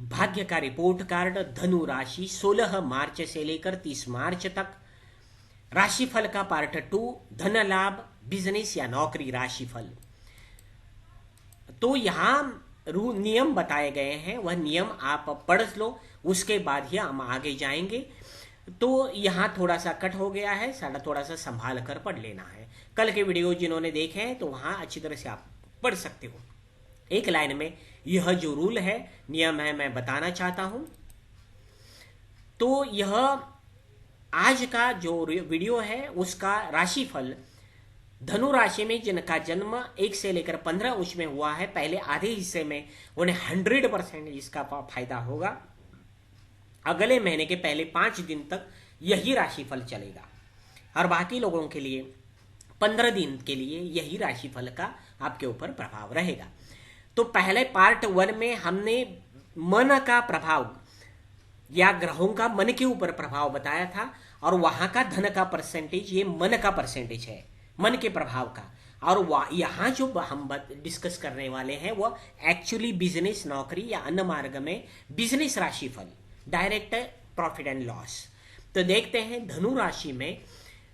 भाग्य का report card, धनु राशि 16 मार्च से लेकर 30 मार्च तक, राशिफल का पार्ट 2, धन लाभ, बिजनेस या नौकरी राशिफल। तो यहाँ नियम बताए गए हैं, वह नियम आप पढ़ लो, उसके बाद ही हम आगे जाएंगे। तो यहाँ थोड़ा सा कट हो गया है, सारा थोड़ा सा संभाल कर पढ़ लेना है। कल के वीडियो जिन्होंने देखे हैं तो वहाँ अच्छी तरह से आप पढ़ सकते हो। एक लाइन में यह जो रूल है, नियम है, मैं बताना चाहता हूँ। तो यह आज का जो वीडियो है उसका राशिफल, धनु राशि में जिनका जन्म 1 से लेकर 15 उसमें हुआ है, पहले आधे हिस्से में उन्हें 100% इसका फायदा होगा। अगले महीने के पहले 5 दिन तक यही राशिफल चलेगा और बाकी लोगों के लिए 15 दिन के लिए यही राशिफल का आपके ऊपर प्रभाव रहेगा। तो पहले पार्ट 1 में हमने मन का प्रभाव या ग्रहों का मन के ऊपर प्रभाव बताया था, और वहां का धन का परसेंटेज, ये मन का परसेंटेज है, मन के प्रभाव का। और यहाँ जो हम डिस्कस करने वाले हैं वो एक्चुअली बिजनेस, नौकरी या अन्य मार्ग में बिजनेस राशिफल, डायरेक्ट प्रॉफिट एंड लॉस। तो देखते हैं धनु राशि में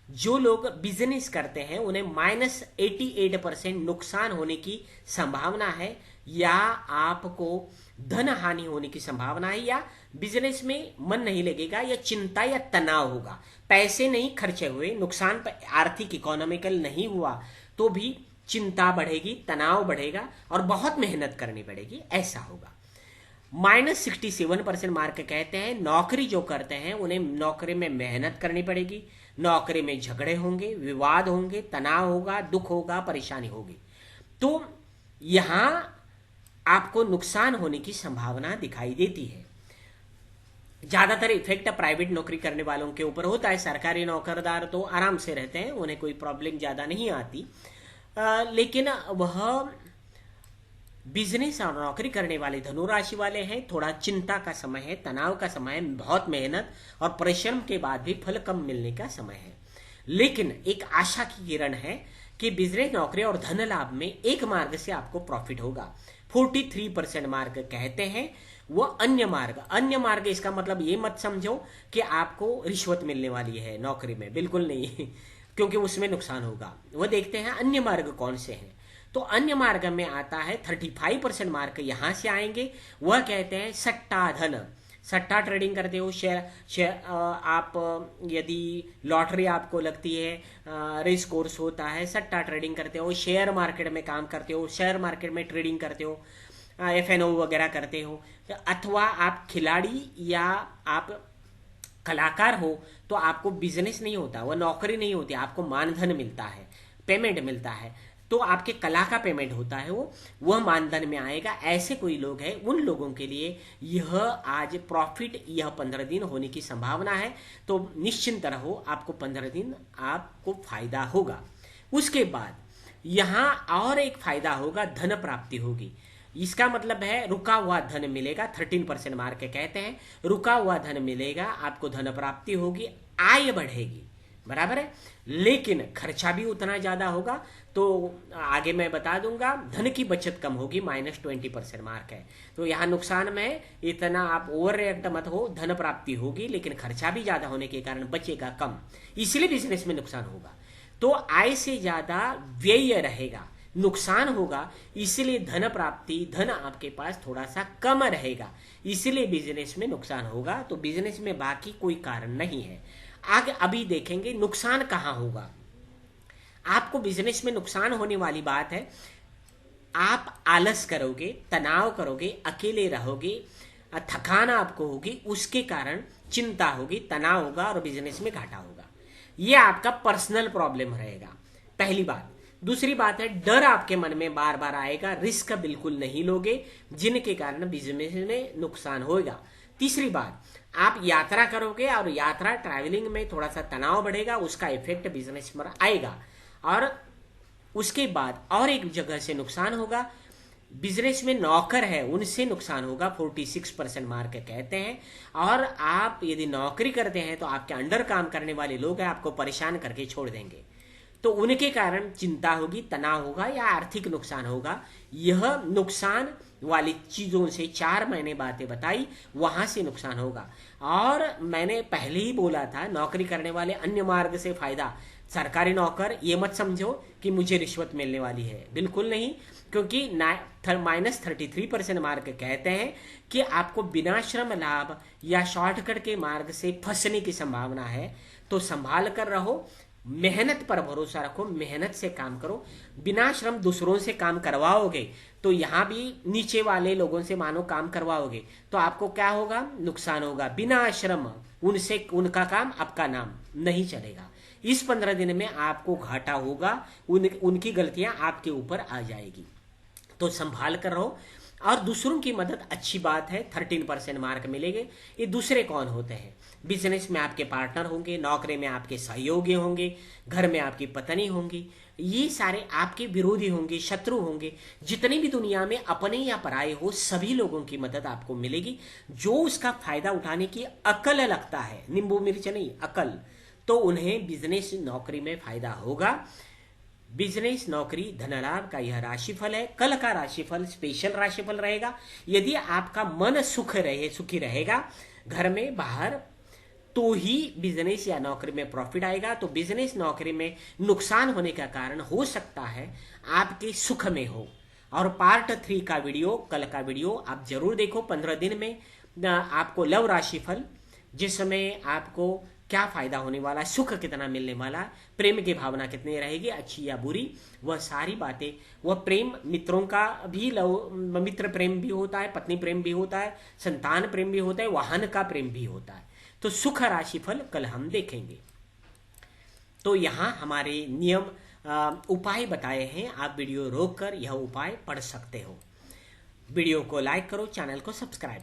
जो लोग बिजनेस करते हैं उन्हें -88% नुकसान होने की संभावना है, या आपको धन हानि होने की संभावना है, या बिजनेस में मन नहीं लगेगा, या चिंता या तनाव होगा। पैसे नहीं खर्चे हुए, नुकसान आर्थिक इकोनॉमिकल नहीं हुआ तो भी चिंता बढ़ेगी, तनाव बढ़ेगा और बहुत मेहनत करनी पड़ेगी, ऐसा होगा। -67% मार्क कहते हैं नौकरी जो करते हैं उन्हें नौकरी में मेहनत करनी पड़ेगी, नौकरी में झगड़े होंगे, विवाद होंगे, तनाव होगा, दुख होगा, परेशानी होगी। तो यहां आपको नुकसान होने की संभावना दिखाई देती है। ज्यादातर इफेक्ट प्राइवेट नौकरी करने वालों के ऊपर होता है। सरकारी नौकरदार तो आराम से रहते हैं, उन्हें कोई प्रॉब्लम ज्यादा नहीं आती, लेकिन वह बिजनेस और नौकरी करने वाले धनु राशि वाले हैं, थोड़ा चिंता का समय है, तनाव का समय है, बहुत मेहनत और परिश्रम के बाद भी फल कम मिलने का समय है। लेकिन एक आशा की किरण है कि बिजनेस, नौकरी और धन लाभ में एक मार्ग से आपको प्रॉफिट होगा। 43% मार्ग कहते हैं वो अन्य मार्ग। अन्य मार्ग इसका मतलब ये मत समझो कि आपको रिश्वत मिलने वाली है नौकरी में, बिल्कुल नहीं क्योंकि उसमें नुकसान होगा। वो देखते हैं अन्य मार्ग कौन से हैं। तो अन्य मार्ग में आता है 35% मार्क यहां से आएंगे। वह कहते हैं सट्टा धन, सट्टा ट्रेडिंग करते हो, शेयर आप यदि लॉटरी आपको लगती है, रेस कोर्स होता है, सट्टा ट्रेडिंग करते हो, शेयर मार्केट में काम करते हो, शेयर मार्केट में ट्रेडिंग करते हो, FNO वगैरह करते हो, अथवा आप खिलाड़ी या आप कलाकार हो तो आपको बिजनेस नहीं होता, वह नौकरी नहीं होती, आपको मानधन मिलता है, पेमेंट मिलता है, तो आपके कला का पेमेंट होता है, वह मानधन में आएगा। ऐसे कोई लोग हैं, उन लोगों के लिए यह आज प्रॉफिट, यह 15 दिन होने की संभावना है। तो निश्चिंत रहो, आपको 15 दिन आपको फायदा होगा। उसके बाद यहां और एक फायदा होगा, धन प्राप्ति होगी। इसका मतलब है रुका हुआ धन मिलेगा। 13% मार्क कहते हैं रुका हुआ धन मिलेगा, आपको धन प्राप्ति होगी, आय बढ़ेगी, बराबर है, लेकिन खर्चा भी उतना ज्यादा होगा। तो आगे मैं बता दूंगा, धन की बचत कम होगी, -20% मार्क है। तो यहाँ नुकसान में इतना आप ओवर रिएक्ट मत हो, धन प्राप्ति होगी लेकिन खर्चा भी ज्यादा होने के कारण बचेगा कम, इसलिए बिजनेस में नुकसान होगा। तो आय से ज्यादा व्यय रहेगा, नुकसान होगा, इसलिए धन प्राप्ति, धन आपके पास थोड़ा सा कम रहेगा, इसलिए बिजनेस में नुकसान होगा। तो बिजनेस में बाकी कोई कारण नहीं है। आगे अभी देखेंगे नुकसान कहां होगा। आपको बिजनेस में नुकसान होने वाली बात है, आप आलस करोगे, तनाव करोगे, अकेले रहोगे, थकान आपको होगी, उसके कारण चिंता होगी, तनाव होगा और बिजनेस में घाटा होगा। यह आपका पर्सनल प्रॉब्लम रहेगा, पहली बात। दूसरी बात है, डर आपके मन में बार बार आएगा, रिस्क बिल्कुल नहीं लोगे, जिनके कारण बिजनेस में नुकसान होगा। तीसरी बात, आप यात्रा करोगे और यात्रा ट्रैवलिंग में थोड़ा सा तनाव बढ़ेगा, उसका इफेक्ट बिजनेस पर आएगा। और उसके बाद और एक जगह से नुकसान होगा, बिजनेस में नौकर है उनसे नुकसान होगा, 46% मार्क कहते हैं। और आप यदि नौकरी करते हैं तो आपके अंडर काम करने वाले लोग हैं, आपको परेशान करके छोड़ देंगे, तो उनके कारण चिंता होगी, तनाव होगा या आर्थिक नुकसान होगा। यह नुकसान वाली चीज़ों से 4 महीने बातें बताई, वहाँ से नुकसान होगा। और मैंने पहले ही बोला था, नौकरी करने वाले अन्य मार्ग से फ़ायदा। सरकारी नौकर ये मत समझो कि मुझे रिश्वत मिलने वाली है, बिल्कुल नहीं, क्योंकि -33% मार्क कहते हैं कि आपको बिना श्रम लाभ या शॉर्टकट के मार्ग से फंसने की संभावना है। तो संभाल कर रहो, मेहनत पर भरोसा रखो, मेहनत से काम करो। बिना श्रम दूसरों से काम करवाओगे तो यहाँ भी नीचे वाले लोगों से मानो काम करवाओगे तो आपको क्या होगा, नुकसान होगा। बिना श्रम उनसे उनका काम आपका नाम नहीं चलेगा। इस 15 दिन में आपको घाटा होगा, उनकी गलतियां आपके ऊपर आ जाएगी। तो संभाल कर रहो। और दूसरों की मदद अच्छी बात है, 13% मार्क मिलेंगे। ये दूसरे कौन होते हैं? बिजनेस में आपके पार्टनर होंगे, नौकरी में आपके सहयोगी होंगे, घर में आपकी पत्नी होंगी, ये सारे आपके विरोधी होंगे, शत्रु होंगे। जितने भी दुनिया में अपने या पराये हो, सभी लोगों की मदद आपको मिलेगी। जो उसका फायदा उठाने की अकल लगता है, नींबू मिर्च नहीं, अकल, तो उन्हें बिजनेस नौकरी में फायदा होगा। बिजनेस नौकरी धनलाभ का यह राशिफल है। कल का राशिफल स्पेशल राशिफल रहेगा। यदि आपका मन सुखी रहेगा घर में बाहर, तो ही बिजनेस या नौकरी में प्रॉफिट आएगा। तो बिजनेस नौकरी में नुकसान होने का कारण हो सकता है आपके सुख में हो। और पार्ट 3 का वीडियो, कल का वीडियो आप जरूर देखो। 15 दिन में आपको लव राशिफल, जिसमें आपको क्या फायदा होने वाला, सुख कितना मिलने वाला, प्रेम की भावना कितनी रहेगी, अच्छी या बुरी, वह सारी बातें, वह प्रेम मित्रों का भी, मित्र प्रेम भी होता है, पत्नी प्रेम भी होता है, संतान प्रेम भी होता है, वाहन का प्रेम भी होता है। तो सुख राशिफल कल हम देखेंगे। तो यहाँ हमारे नियम उपाय बताए हैं, आप वीडियो रोक कर यह उपाय पढ़ सकते हो। वीडियो को लाइक करो, चैनल को सब्सक्राइब